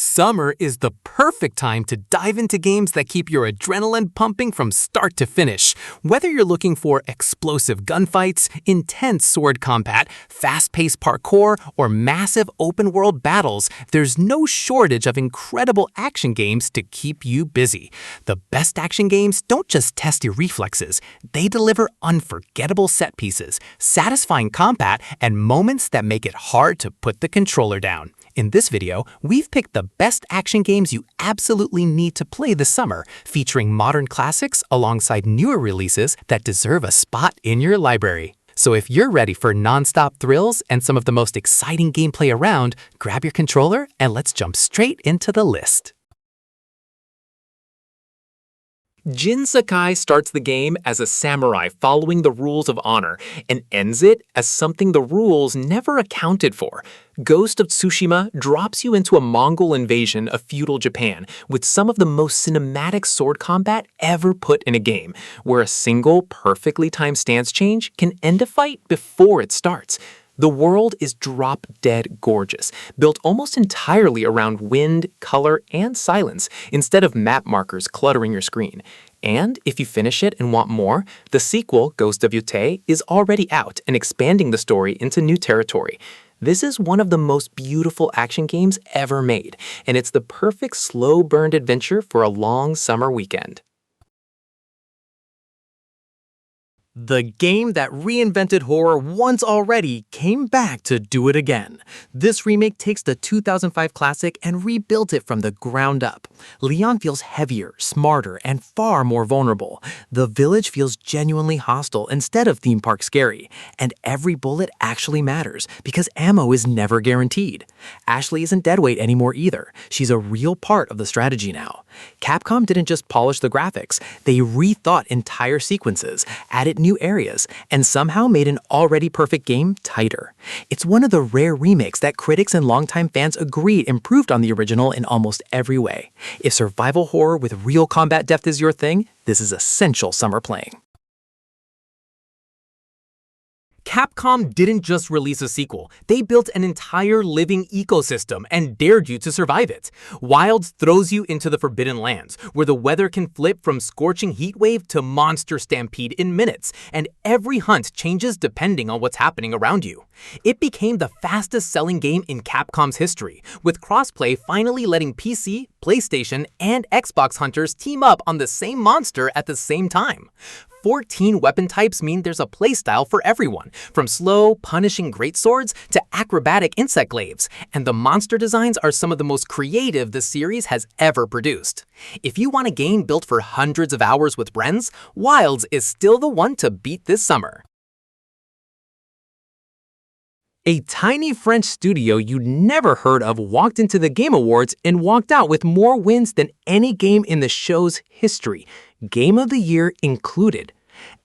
Summer is the perfect time to dive into games that keep your adrenaline pumping from start to finish. Whether you're looking for explosive gunfights, intense sword combat, fast-paced parkour, or massive open-world battles, there's no shortage of incredible action games to keep you busy. The best action games don't just test your reflexes, they deliver unforgettable set pieces, satisfying combat, and moments that make it hard to put the controller down. In this video, we've picked the best action games you absolutely need to play this summer, featuring modern classics alongside newer releases that deserve a spot in your library. So if you're ready for non-stop thrills and some of the most exciting gameplay around, grab your controller and let's jump straight into the list. Jin Sakai starts the game as a samurai following the rules of honor and ends it as something the rules never accounted for. Ghost of Tsushima drops you into a Mongol invasion of feudal Japan with some of the most cinematic sword combat ever put in a game, where a single perfectly timed stance change can end a fight before it starts. The world is drop-dead gorgeous, built almost entirely around wind, color, and silence, instead of map markers cluttering your screen. And if you finish it and want more, the sequel, Ghost of Yotei, is already out and expanding the story into new territory. This is one of the most beautiful action games ever made, and it's the perfect slow-burned adventure for a long summer weekend. The game that reinvented horror once already came back to do it again. This remake takes the 2005 classic and rebuilt it from the ground up. Leon feels heavier, smarter, and far more vulnerable. The village feels genuinely hostile instead of theme park scary. And every bullet actually matters because ammo is never guaranteed. Ashley isn't deadweight anymore either. She's a real part of the strategy now. Capcom didn't just polish the graphics. They rethought entire sequences, added new areas, and somehow made an already perfect game tighter. It's one of the rare remakes that critics and longtime fans agreed improved on the original in almost every way. If survival horror with real combat depth is your thing, this is essential summer playing. Capcom didn't just release a sequel, they built an entire living ecosystem and dared you to survive it. Wilds throws you into the Forbidden Lands, where the weather can flip from scorching heatwave to monster stampede in minutes, and every hunt changes depending on what's happening around you. It became the fastest-selling game in Capcom's history, with crossplay finally letting PC, PlayStation, and Xbox hunters team up on the same monster at the same time. 14 weapon types mean there's a playstyle for everyone, from slow, punishing greatswords to acrobatic insect glaives, and the monster designs are some of the most creative the series has ever produced. If you want a game built for hundreds of hours with friends, Wilds is still the one to beat this summer. A tiny French studio you'd never heard of walked into the Game Awards and walked out with more wins than any game in the show's history, Game of the Year included.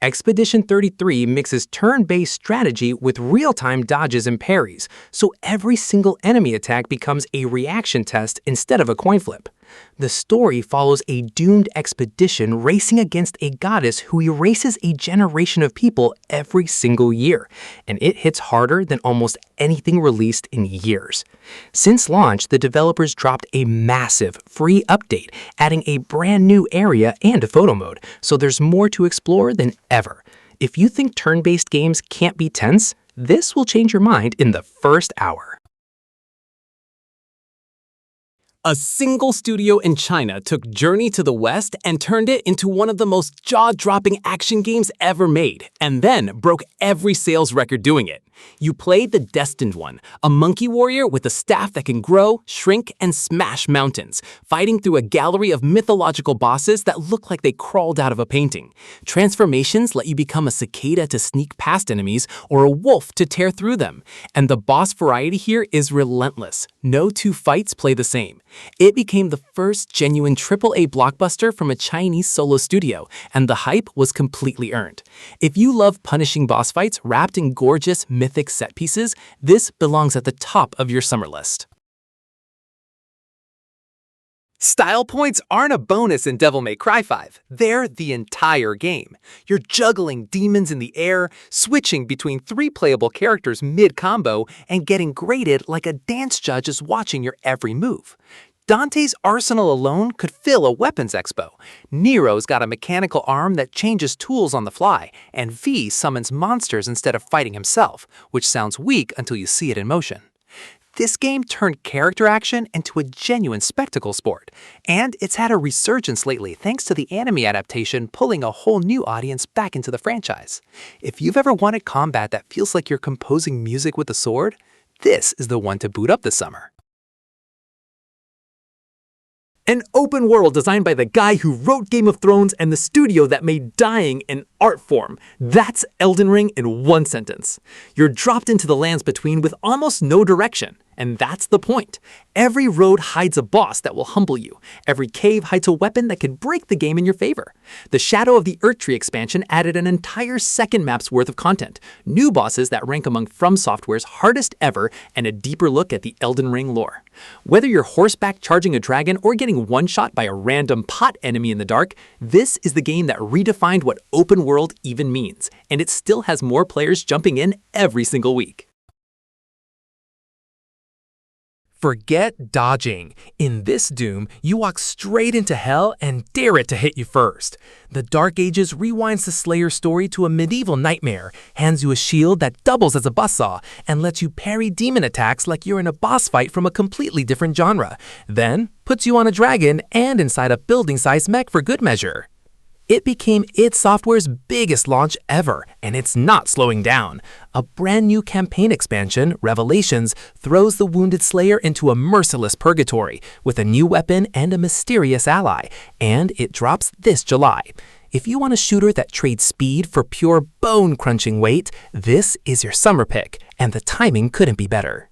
Expedition 33 mixes turn-based strategy with real-time dodges and parries, so every single enemy attack becomes a reaction test instead of a coin flip. The story follows a doomed expedition racing against a goddess who erases a generation of people every single year, and it hits harder than almost anything released in years. Since launch, the developers dropped a massive free update, adding a brand new area and a photo mode, so there's more to explore than ever. If you think turn-based games can't be tense, this will change your mind in the first hour. A single studio in China took Journey to the West and turned it into one of the most jaw-dropping action games ever made, and then broke every sales record doing it. You played the Destined One, a monkey warrior with a staff that can grow, shrink, and smash mountains, fighting through a gallery of mythological bosses that look like they crawled out of a painting. Transformations let you become a cicada to sneak past enemies or a wolf to tear through them. And the boss variety here is relentless. No two fights play the same. It became the first genuine AAA blockbuster from a Chinese solo studio, and the hype was completely earned. If you love punishing boss fights wrapped in gorgeous, mythic set pieces, this belongs at the top of your summer list. Style points aren't a bonus in Devil May Cry 5. They're the entire game. You're juggling demons in the air, switching between 3 playable characters mid-combo, and getting graded like a dance judge is watching your every move. Dante's arsenal alone could fill a weapons expo. Nero's got a mechanical arm that changes tools on the fly, and V summons monsters instead of fighting himself, which sounds weak until you see it in motion. This game turned character action into a genuine spectacle sport, and it's had a resurgence lately thanks to the anime adaptation pulling a whole new audience back into the franchise. If you've ever wanted combat that feels like you're composing music with a sword, this is the one to boot up this summer. An open world designed by the guy who wrote Game of Thrones and the studio that made dying an art form. That's Elden Ring in one sentence. You're dropped into the lands between with almost no direction. And that's the point. Every road hides a boss that will humble you. Every cave hides a weapon that could break the game in your favor. The Shadow of the Erdtree expansion added an entire second map's worth of content, new bosses that rank among From Software's hardest ever, and a deeper look at the Elden Ring lore. Whether you're horseback charging a dragon or getting one-shot by a random pot enemy in the dark, this is the game that redefined what open world even means, and it still has more players jumping in every single week. Forget dodging. In this Doom, you walk straight into hell and dare it to hit you first. The Dark Ages rewinds the Slayer story to a medieval nightmare, hands you a shield that doubles as a buzzsaw, and lets you parry demon attacks like you're in a boss fight from a completely different genre. Then, puts you on a dragon and inside a building-sized mech for good measure. It became id Software's biggest launch ever, and it's not slowing down. A brand new campaign expansion, Revelations, throws the wounded Slayer into a merciless purgatory with a new weapon and a mysterious ally, and it drops this July. If you want a shooter that trades speed for pure bone-crunching weight, this is your summer pick, and the timing couldn't be better.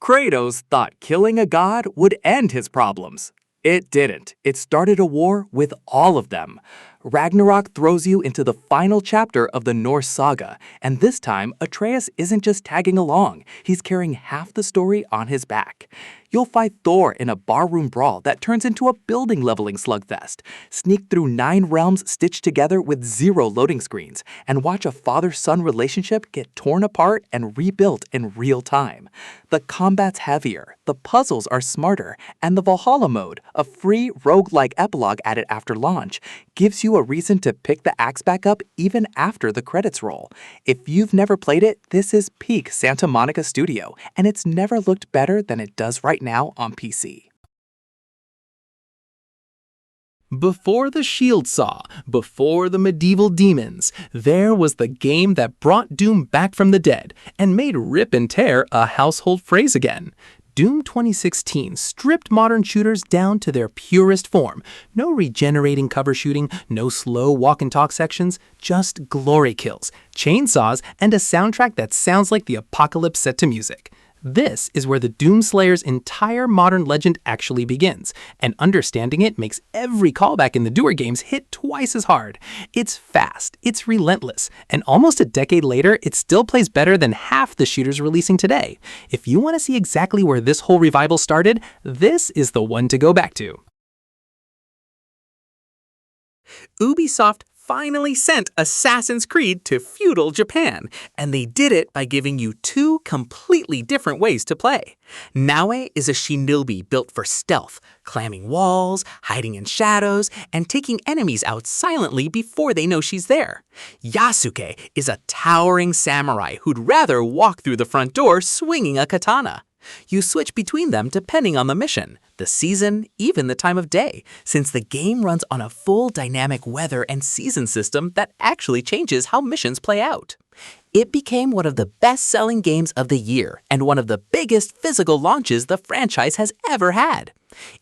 Kratos thought killing a god would end his problems. It didn't. It started a war with all of them. Ragnarok throws you into the final chapter of the Norse saga, and this time, Atreus isn't just tagging along, he's carrying half the story on his back. You'll fight Thor in a barroom brawl that turns into a building-leveling slugfest, sneak through 9 realms stitched together with 0 loading screens, and watch a father-son relationship get torn apart and rebuilt in real time. The combat's heavier, the puzzles are smarter, and the Valhalla mode, a free roguelike epilogue added after launch, gives you a reason to pick the axe back up even after the credits roll. If you've never played it, this is peak Santa Monica Studio, and it's never looked better than it does right now on PC. Before the Shield Saw, before the medieval demons, there was the game that brought Doom back from the dead and made rip and tear a household phrase again. Doom 2016 stripped modern shooters down to their purest form. No regenerating cover shooting, no slow walk and talk sections, just glory kills, chainsaws, and a soundtrack that sounds like the apocalypse set to music. This is where the Doomslayer's entire modern legend actually begins, and understanding it makes every callback in the Doer games hit twice as hard. It's fast, it's relentless, and almost a decade later, it still plays better than half the shooters releasing today. If you want to see exactly where this whole revival started, this is the one to go back to. Ubisoft finally sent Assassin's Creed to feudal Japan, and they did it by giving you 2 completely different ways to play. Naue is a shinobi built for stealth, climbing walls, hiding in shadows, and taking enemies out silently before they know she's there. Yasuke is a towering samurai who'd rather walk through the front door swinging a katana. You switch between them depending on the mission, the season, even the time of day, since the game runs on a full dynamic weather and season system that actually changes how missions play out. It became one of the best-selling games of the year and one of the biggest physical launches the franchise has ever had.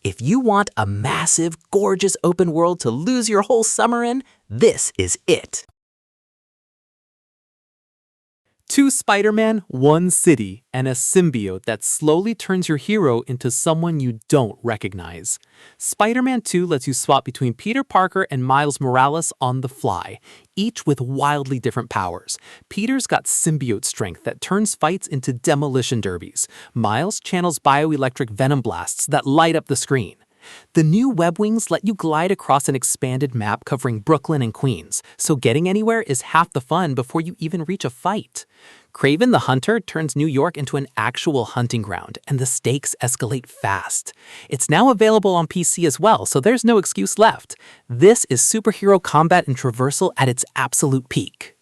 If you want a massive, gorgeous open world to lose your whole summer in, this is it. 2 Spider-Man, 1 city, and a symbiote that slowly turns your hero into someone you don't recognize. Spider-Man 2 lets you swap between Peter Parker and Miles Morales on the fly, each with wildly different powers. Peter's got symbiote strength that turns fights into demolition derbies. Miles channels bioelectric venom blasts that light up the screen. The new web wings let you glide across an expanded map covering Brooklyn and Queens, so getting anywhere is half the fun before you even reach a fight. Kraven the Hunter turns New York into an actual hunting ground, and the stakes escalate fast. It's now available on PC as well, so there's no excuse left. This is superhero combat and traversal at its absolute peak.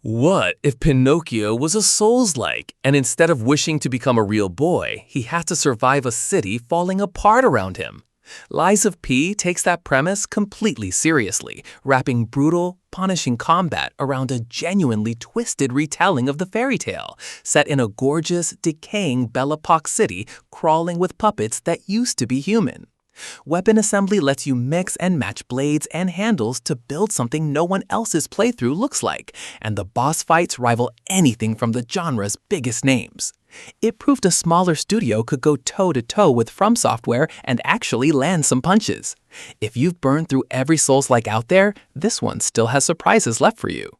What if Pinocchio was a Souls-like, and instead of wishing to become a real boy, he had to survive a city falling apart around him? Lies of P takes that premise completely seriously, wrapping brutal, punishing combat around a genuinely twisted retelling of the fairy tale, set in a gorgeous, decaying Belle Epoque city crawling with puppets that used to be human. Weapon assembly lets you mix and match blades and handles to build something no one else's playthrough looks like, and the boss fights rival anything from the genre's biggest names. It proved a smaller studio could go toe-to-toe with From Software and actually land some punches. If you've burned through every Souls-like out there, this one still has surprises left for you.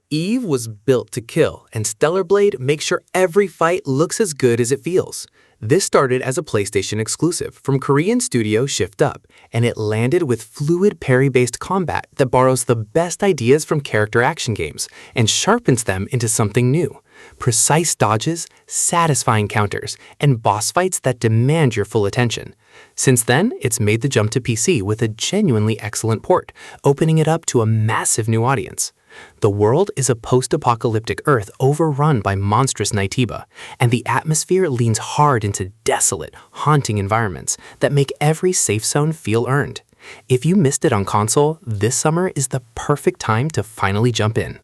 Eve was built to kill, and Stellar Blade makes sure every fight looks as good as it feels. This started as a PlayStation exclusive from Korean studio Shift Up, and it landed with fluid parry-based combat that borrows the best ideas from character action games and sharpens them into something new. Precise dodges, satisfying counters, and boss fights that demand your full attention. Since then, it's made the jump to PC with a genuinely excellent port, opening it up to a massive new audience. The world is a post-apocalyptic Earth overrun by monstrous Naytiba, and the atmosphere leans hard into desolate, haunting environments that make every safe zone feel earned. If you missed it on console, this summer is the perfect time to finally jump in.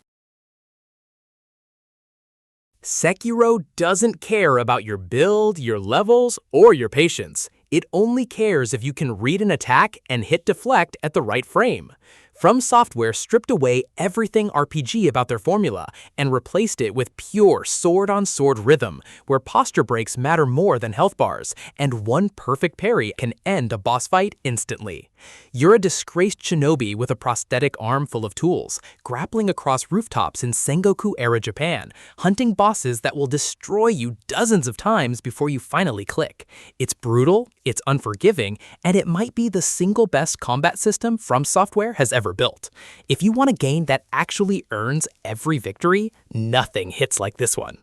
Sekiro doesn't care about your build, your levels, or your patience. It only cares if you can read an attack and hit deflect at the right frame. From Software stripped away everything RPG about their formula and replaced it with pure sword-on-sword rhythm, where posture breaks matter more than health bars, and one perfect parry can end a boss fight instantly. You're a disgraced shinobi with a prosthetic arm full of tools, grappling across rooftops in Sengoku-era Japan, hunting bosses that will destroy you dozens of times before you finally click. It's brutal, it's unforgiving, and it might be the single best combat system From Software has ever built. If you want a game that actually earns every victory, nothing hits like this one.